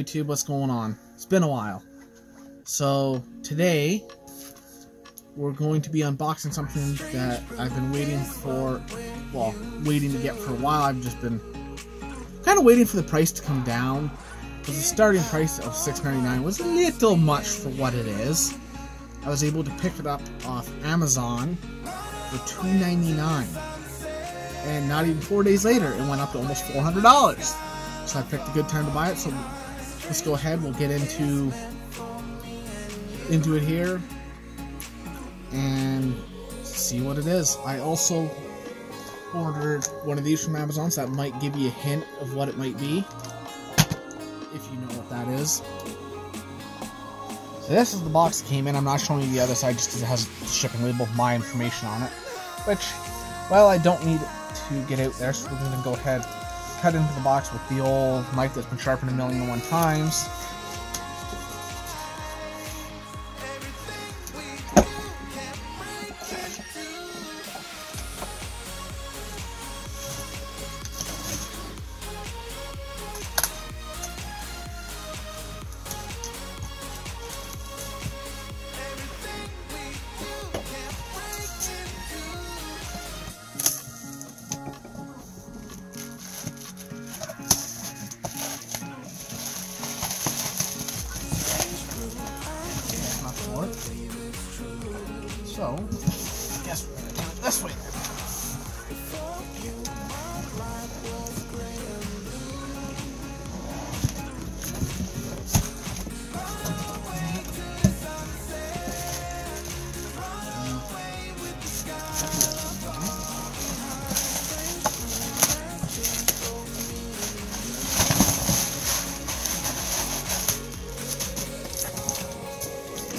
YouTube, what's going on? It's been a while. So today we're going to be unboxing something that I've been waiting for, well, waiting to get for a while. I've just been kind of waiting for the price to come down, because the starting price of $6.99 was a little much for what it is. I was able to pick it up off Amazon for $2.99, and not even 4 days later it went up to almost $400. So I picked a good time to buy it. So let's go ahead, we'll get into it here and see what it is. I also ordered one of these from Amazon, so that might give you a hint of what it might be, if you know what that is. So this is the box that came in. I'm not showing you the other side just because it has the shipping label with my information on it, which, well, I don't need it to get out there, so we're going to go ahead, cut into the box with the old knife that's been sharpened 1,000,001 times. So, I guess we're going to do it this way then.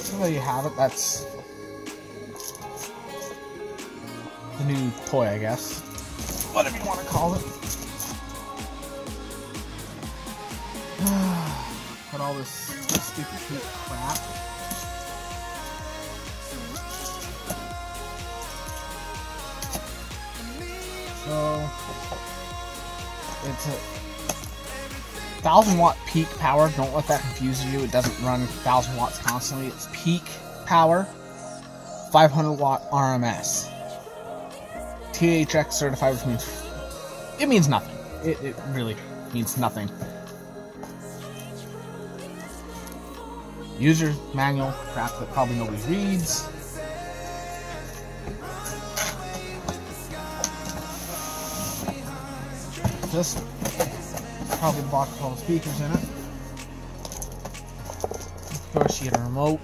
So there you have it. That's the new toy, I guess. Whatever you want to call it. Got all this stupid cheap crap. So it's a 1,000-watt peak power. Don't let that confuse you. It doesn't run 1,000 watts constantly. It's peak power, 500-watt RMS. THX certified, which means it means nothing. It really means nothing. User manual, crap that probably nobody reads. This is probably the box with all the speakers in it. Of course, you get a remote.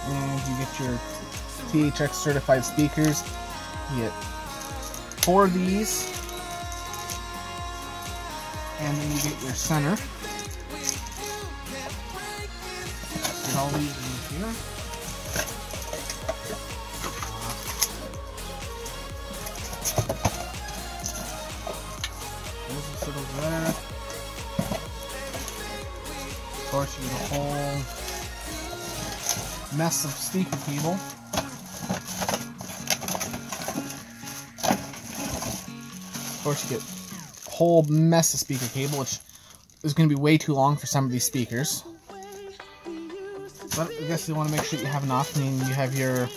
And you get your THX certified speakers. You get 4 of these. And then you get your center. Get all these in here. Those are over there. Of course, you get a whole mess of speaker cable. Of course, you get a whole mess of speaker cable, which is going to be way too long for some of these speakers. But I guess you want to make sure you have enough. I mean, you have your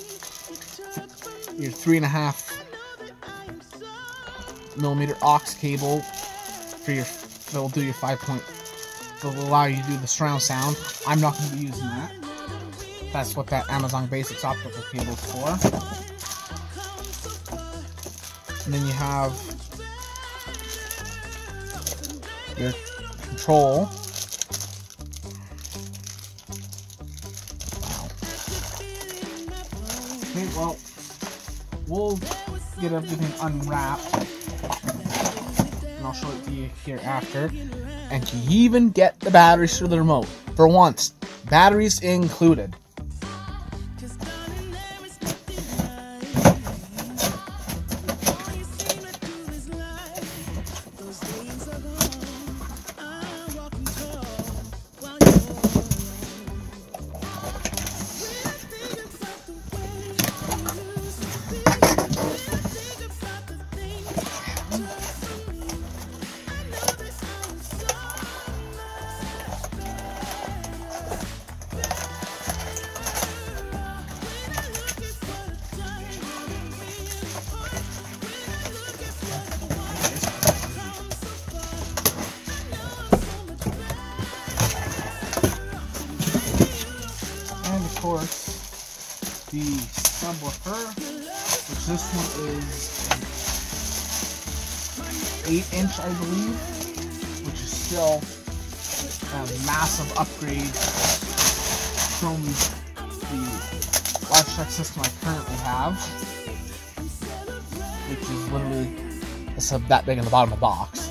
3.5 millimeter aux cable for your, that'll do your 5 point, that'll allow you to do the surround sound. I'm not going to be using that. That's what that Amazon Basics optical cable is for. And then you have your control. Okay, well, we'll get everything unwrapped, and I'll show it to you here after. And you even get the batteries for the remote. For once, batteries included. the subwoofer, which this one is 8-inch, I believe, which is still a massive upgrade from the Logitech system I currently have, which is literally that big in the bottom of the box.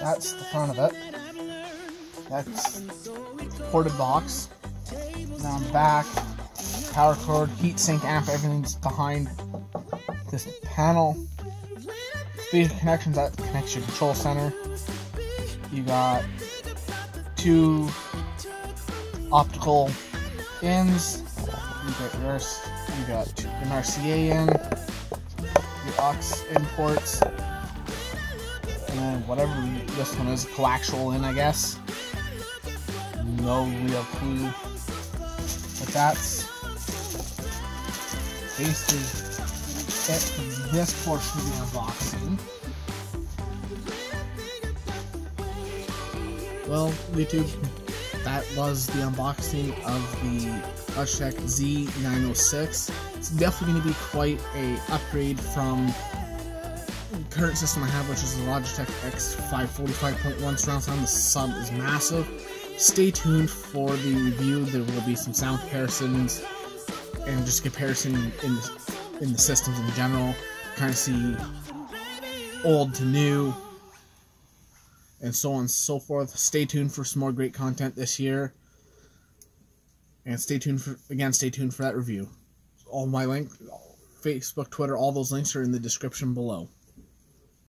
That's the front of it. That's the ported box. Now on the back, power cord, heatsink amp, everything's behind this panel. Speaker connections, that connects your control center. You got 2 optical ins. You got an RCA in, your aux imports, and then whatever this one is, coaxial in, I guess. No real clue. But that's basically it for this portion of the unboxing. Well, YouTube, that was the unboxing of the Logitech Z-906. It's definitely going to be quite a upgrade from the current system I have, which is the Logitech X545.1 surround sound. The sub is massive. Stay tuned for the review. There will be some sound comparisons and just comparison in the systems in general. Kind of see old to new and so on and so forth. Stay tuned for some more great content this year. And stay tuned for that review. All my link, Facebook, Twitter, all those links are in the description below.